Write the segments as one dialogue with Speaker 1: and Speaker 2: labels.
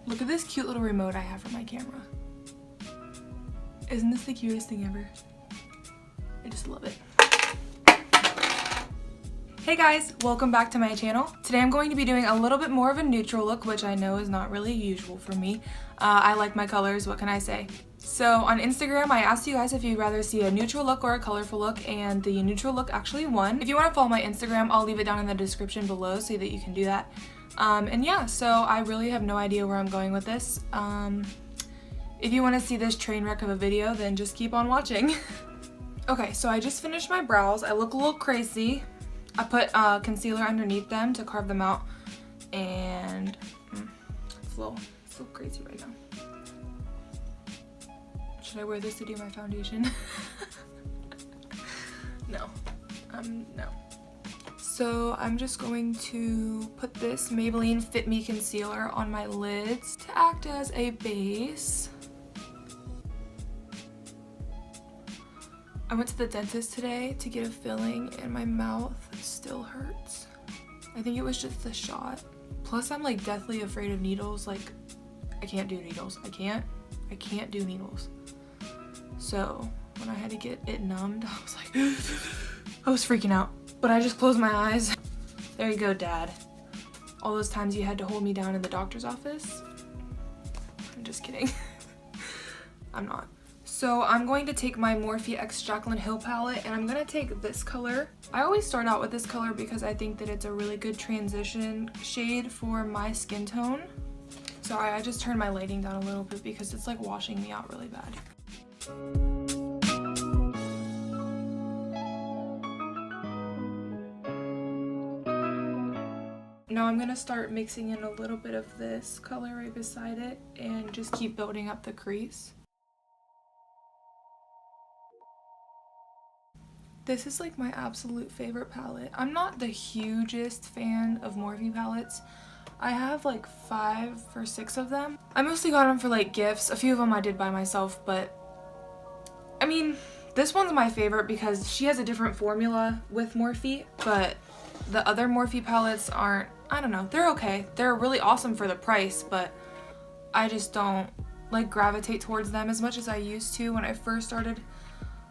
Speaker 1: Look at this cute little remote I have for my camera. Isn't this the cutest thing ever? I just love it. Hey guys, welcome back to my channel. Today I'm going to be doing a little bit more of a neutral look, which I know is not really usual for me. I like my colors, what can I say? So on Instagram, I asked you guys if you'd rather see a neutral look or a colorful look, and the neutral look actually won. If you want to follow my Instagram, I'll leave it down in the description below so that you can do that. And yeah, so I really have no idea where I'm going with this. If you want to see this train wreck of a video, then just keep on watching. Okay, so I just finished my brows. I look a little crazy. I put concealer underneath them to carve them out, and it's a little crazy right now. Should I wear this to do my foundation? No. No. So I'm just going to put this Maybelline Fit Me concealer on my lids to act as a base. I went to the dentist today to get a filling and my mouth still hurts. I think it was just the shot. Plus I'm like deathly afraid of needles. Like, I can't do needles. I can't do needles. So when I had to get it numbed, I was like, I was freaking out. But I just closed my eyes. There you go, Dad. All those times you had to hold me down in the doctor's office. I'm just kidding. I'm not. So I'm going to take my Morphe x Jaclyn Hill palette, and I'm going to take this color. I always start out with this color because I think that it's a really good transition shade for my skin tone. Sorry, I just turned my lighting down a little bit because it's like washing me out really bad. Now I'm going to start mixing in a little bit of this color right beside it and just keep building up the crease. This is like my absolute favorite palette. I'm not the hugest fan of Morphe palettes. I have like 5 or 6 of them. I mostly got them for like gifts. A few of them I did buy myself, but I mean, this one's my favorite because she has a different formula with Morphe, but the other Morphe palettes aren't, I don't know, they're okay. They're really awesome for the price, but I just don't like gravitate towards them as much as I used to when I first started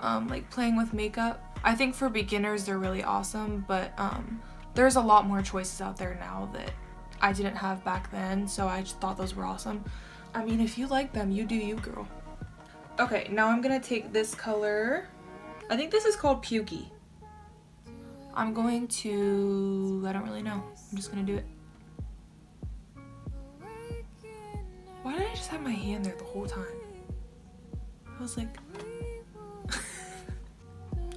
Speaker 1: like playing with makeup. I think for beginners they're really awesome, but there's a lot more choices out there now that I didn't have back then, so I just thought those were awesome. I mean, if you like them, you do you, girl. Okay, now I'm gonna take this color. I think this is called Pukey. I'm going to, I don't really know. I'm just gonna do it. Why did I just have my hand there the whole time? I was like...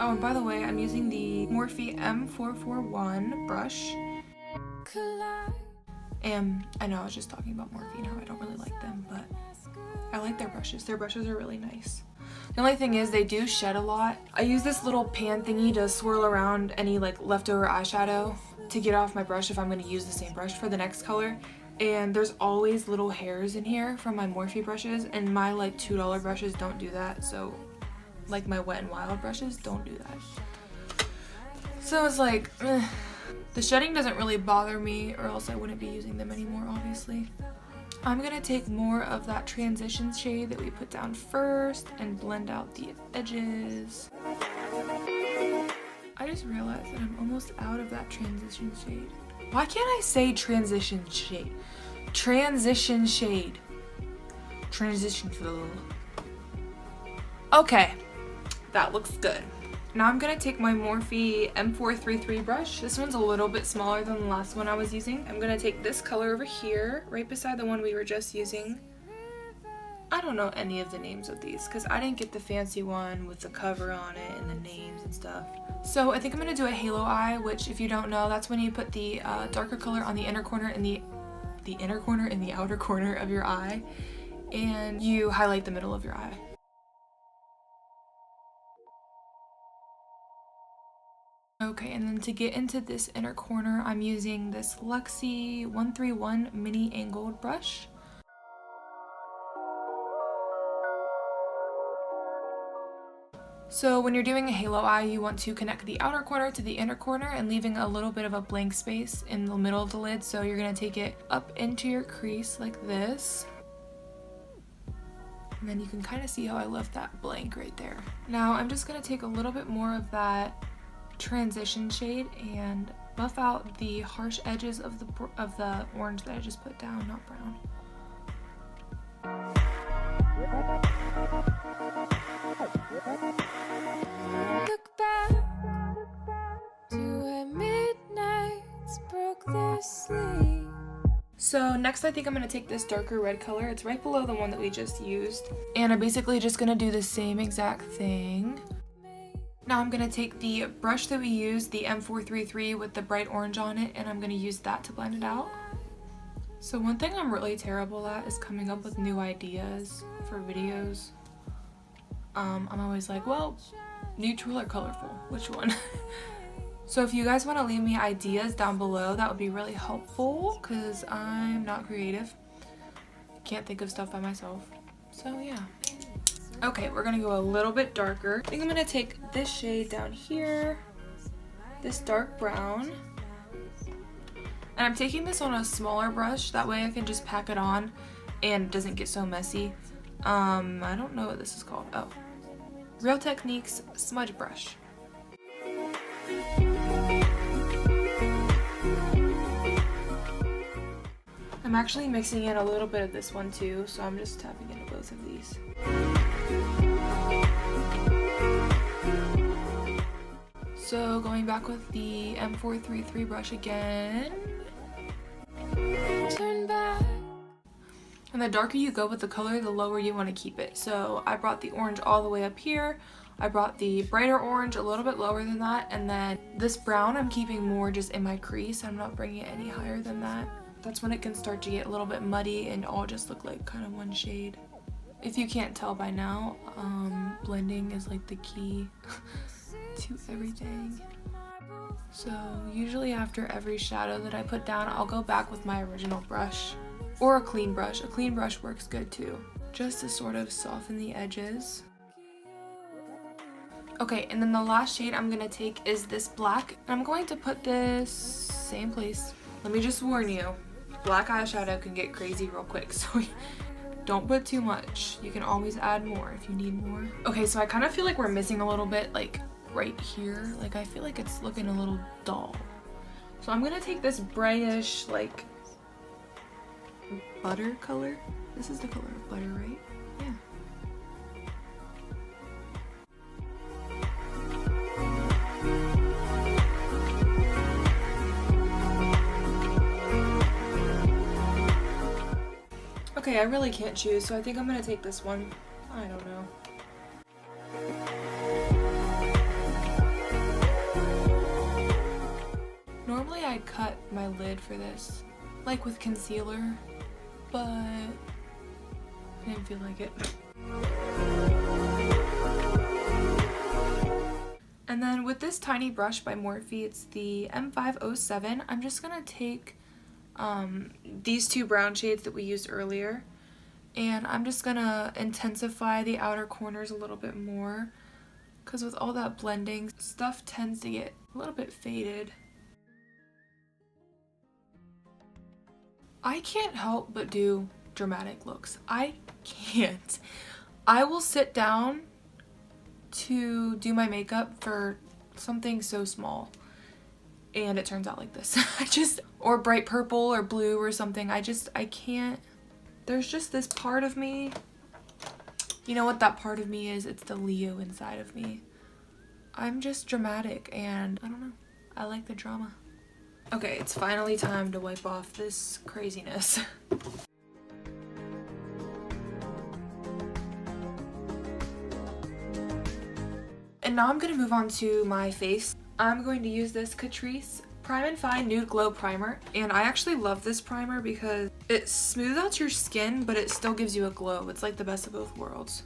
Speaker 1: Oh, and by the way, I'm using the Morphe M441 brush. And I know I was just talking about Morphe and how I don't really like them, but I like their brushes. Their brushes are really nice. The only thing is they do shed a lot. I use this little pan thingy to swirl around any like leftover eyeshadow to get off my brush if I'm going to use the same brush for the next color. And there's always little hairs in here from my Morphe brushes, and my like $2 brushes don't do that, so like my Wet n Wild brushes don't do that. So it's like, the shedding doesn't really bother me, or else I wouldn't be using them anymore, obviously. I'm gonna take more of that transition shade that we put down first and blend out the edges. I just realized that I'm almost out of that transition shade. Why can't I say transition shade? Transition shade. Transition shade. Okay. That looks good. Now I'm going to take my Morphe M433 brush. This one's a little bit smaller than the last one I was using. I'm going to take this color over here, right beside the one we were just using. I don't know any of the names of these because I didn't get the fancy one with the cover on it and the names and stuff. So I think I'm going to do a halo eye, which if you don't know, that's when you put the darker color on the inner corner and the inner corner and the outer corner of your eye, and you highlight the middle of your eye. Okay, and then to get into this inner corner, I'm using this Luxie 131 mini angled brush. So when you're doing a halo eye, you want to connect the outer corner to the inner corner and leaving a little bit of a blank space in the middle of the lid. So you're going to take it up into your crease like this. And then you can kind of see how I left that blank right there. Now I'm just going to take a little bit more of that transition shade and buff out the harsh edges of the orange that I just put down, not brown.
Speaker 2: Look back to when midnights broke their sleep.
Speaker 1: So next I think I'm going to take this darker red color. It's right below the one that we just used. And I'm basically just going to do the same exact thing. Now I'm going to take the brush that we used, the M433 with the bright orange on it, and I'm going to use that to blend it out. So one thing I'm really terrible at is coming up with new ideas for videos. I'm always like, well, neutral or colorful, which one? So if you guys want to leave me ideas down below, that would be really helpful because I'm not creative. Can't think of stuff by myself. So yeah. Okay, we're gonna go a little bit darker. I think I'm gonna take this shade down here, this dark brown. And I'm taking this on a smaller brush, that way I can just pack it on and it doesn't get so messy. I don't know what this is called. Oh, Real Techniques smudge brush. I'm actually mixing in a little bit of this one too, so I'm just tapping into both of these. So going back with the M433 brush again.
Speaker 2: Turn back.
Speaker 1: And the darker you go with the color, the lower you want to keep it. So I brought the orange all the way up here. I brought the brighter orange a little bit lower than that. And then this brown I'm keeping more just in my crease. I'm not bringing it any higher than that. That's when it can start to get a little bit muddy and all just look like kind of one shade. If you can't tell by now, blending is like the key to everything. So usually after every shadow that I put down, I'll go back with my original brush or a clean brush. A clean brush works good too, just to sort of soften the edges. Okay, and then the last shade I'm gonna take is this black. And I'm going to put this same place. Let me just warn you, black eyeshadow can get crazy real quick, so don't put too much. You can always add more if you need more. Okay, so I kind of feel like we're missing a little bit, like right here. Like I feel like it's looking a little dull. So I'm gonna take this brightish, like butter color. This is the color of butter, right? Yeah. Okay, I really can't choose, so I think I'm gonna take this one. I don't know. Normally I cut my lid for this, like with concealer, but I didn't feel like it. And then with this tiny brush by Morphe, it's the M507, I'm just gonna take these two brown shades that we used earlier, and I'm just gonna intensify the outer corners a little bit more, because with all that blending, stuff tends to get a little bit faded. I can't help but do dramatic looks. I can't. I will sit down to do my makeup for something so small and it turns out like this. Or bright purple or blue or something. I can't. There's just this part of me. You know what that part of me is? It's the Leo inside of me. I'm just dramatic and I don't know. I like the drama. Okay, it's finally time to wipe off this craziness. And now I'm going to move on to my face. I'm going to use this Catrice Prime and Fine Nude Glow Primer. And I actually love this primer because it smooths out your skin, but it still gives you a glow. It's like the best of both worlds.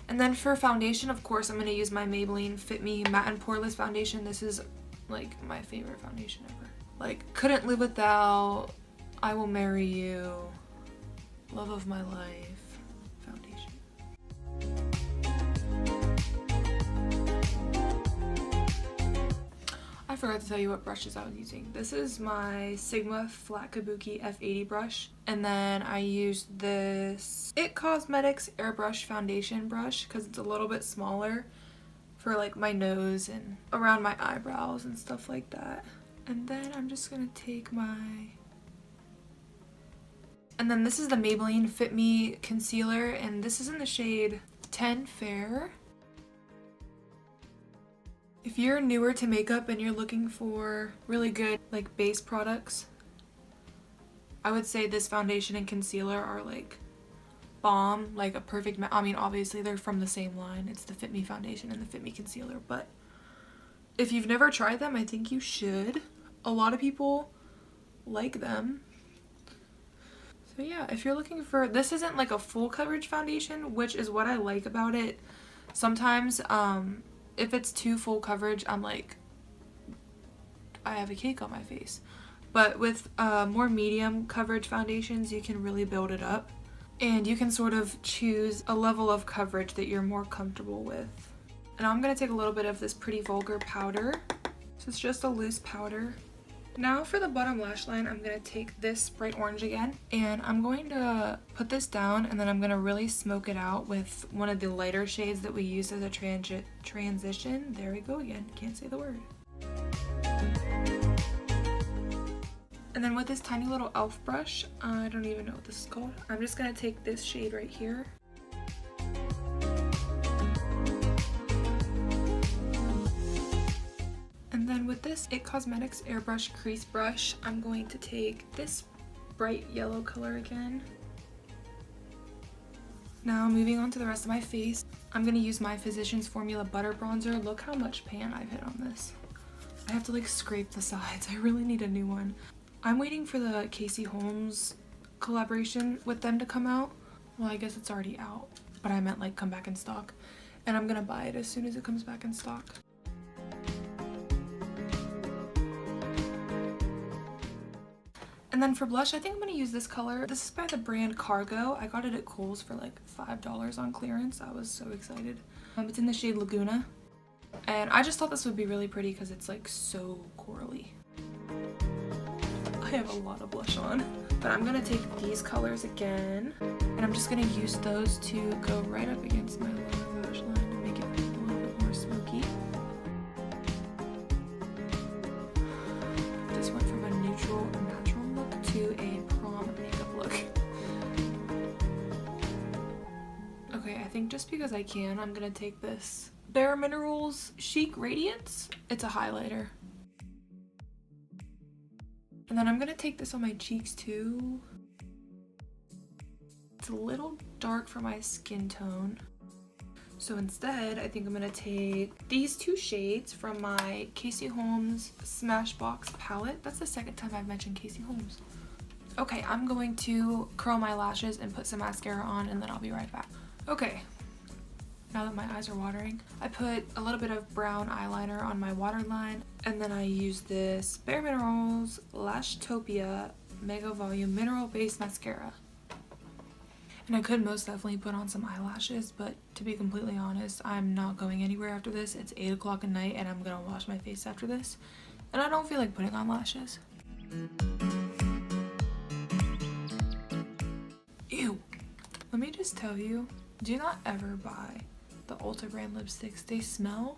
Speaker 1: And then for foundation, of course, I'm going to use my Maybelline Fit Me Matte and Poreless foundation. This is like my favorite foundation ever. Like, couldn't live without, I Will Marry You, Love of my life foundation. I forgot to tell you what brushes I was using. This is my Sigma Flat Kabuki F80 brush. And then I used this IT Cosmetics Airbrush Foundation brush because it's a little bit smaller for like my nose and around my eyebrows and stuff like that. And then I'm just gonna take my... And then this is the Maybelline Fit Me Concealer, and this is in the shade 10 Fair. If you're newer to makeup and you're looking for really good like base products, I would say this foundation and concealer are like bomb, like a perfect I mean, obviously they're from the same line. It's the Fit Me foundation and the Fit Me concealer, but if you've never tried them, I think you should. A lot of people like them. So yeah, if you're looking for, this isn't like a full coverage foundation, which is what I like about it. Sometimes if it's too full coverage, I'm like, I have a cake on my face. But with more medium coverage foundations, you can really build it up. And you can sort of choose a level of coverage that you're more comfortable with. And I'm going to take a little bit of this Pretty Vulgar powder. So it's just a loose powder. Now for the bottom lash line, I'm going to take this bright orange again. And I'm going to put this down, and then I'm going to really smoke it out with one of the lighter shades that we use as a transition. There we go again. Can't say the word. And then with this tiny little e.l.f. brush, I don't even know what this is called. I'm just going to take this shade right here. And then with this IT Cosmetics Airbrush Crease Brush, I'm going to take this bright yellow color again. Now moving on to the rest of my face, I'm going to use my Physicians Formula Butter Bronzer. Look how much pan I've hit on this. I have to like scrape the sides. I really need a new one. I'm waiting for the Casey Holmes collaboration with them to come out. Well, I guess it's already out, but I meant like come back in stock. And I'm gonna buy it as soon as it comes back in stock. And then for blush, I think I'm gonna use this color. This is by the brand Cargo. I got it at Kohl's for like $5 on clearance. I was so excited. It's in the shade Laguna. And I just thought this would be really pretty because it's like so corally. I have a lot of blush on, but I'm gonna take these colors again, and I'm just gonna use those to go right up against my lower lash line to make it a little bit more smoky. Just went from a neutral and natural look to a prom makeup look. Okay, I think just because I can, I'm gonna take this BareMinerals Chic Radiance. It's a highlighter. And then I'm gonna take this on my cheeks too. It's a little dark for my skin tone. So instead, I think I'm gonna take these two shades from my Casey Holmes Smashbox palette. That's the second time I've mentioned Casey Holmes. Okay, I'm going to curl my lashes and put some mascara on, and then I'll be right back. Okay. Now that my eyes are watering, I put a little bit of brown eyeliner on my waterline, and then I use this BareMinerals Lashtopia Mega Volume Mineral Base Mascara. And I could most definitely put on some eyelashes, but to be completely honest, I'm not going anywhere after this. It's 8 o'clock at night, and I'm gonna wash my face after this, and I don't feel like putting on lashes. Ew. Let me just tell you, do not ever buy the Ulta brand lipsticks. They smell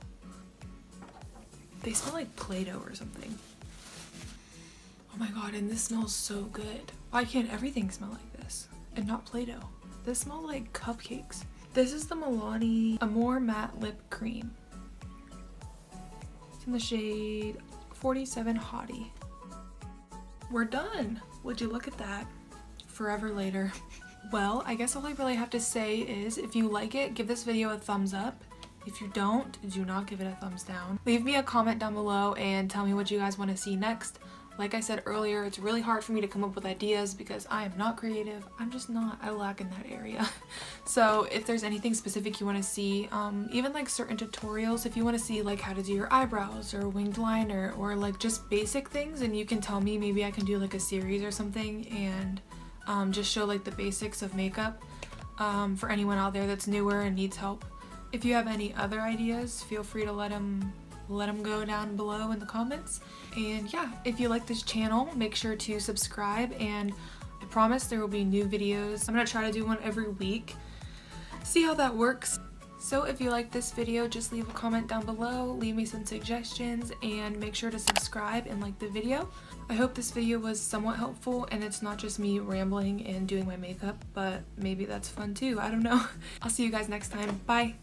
Speaker 1: like Play-Doh or something. Oh my god, and this smells so good. Why can't everything smell like this and not Play-Doh? This smells like cupcakes. This is the Milani Amore Matte Lip Cream. It's in the shade 47 Hottie. We're done. Would you look at that? Forever later. Well, I guess all I really have to say is if you like it, give this video a thumbs up. If you don't, do not give it a thumbs down. Leave me a comment down below and tell me what you guys want to see next. Like I said earlier, it's really hard for me to come up with ideas because I am not creative. I'm just not. I lack in that area. So if there's anything specific you want to see, even like certain tutorials, if you want to see like how to do your eyebrows or winged liner or like just basic things, and you can tell me, maybe I can do like a series or something, and just show like the basics of makeup for anyone out there that's newer and needs help. If you have any other ideas, feel free to let them go down below in the comments. And yeah, if you like this channel, make sure to subscribe, and I promise there will be new videos. I'm gonna try to do one every week, see how that works. So if you like this video, just leave a comment down below, leave me some suggestions, and make sure to subscribe and like the video. I hope this video was somewhat helpful and it's not just me rambling and doing my makeup, but maybe that's fun too, I don't know. I'll see you guys next time. Bye!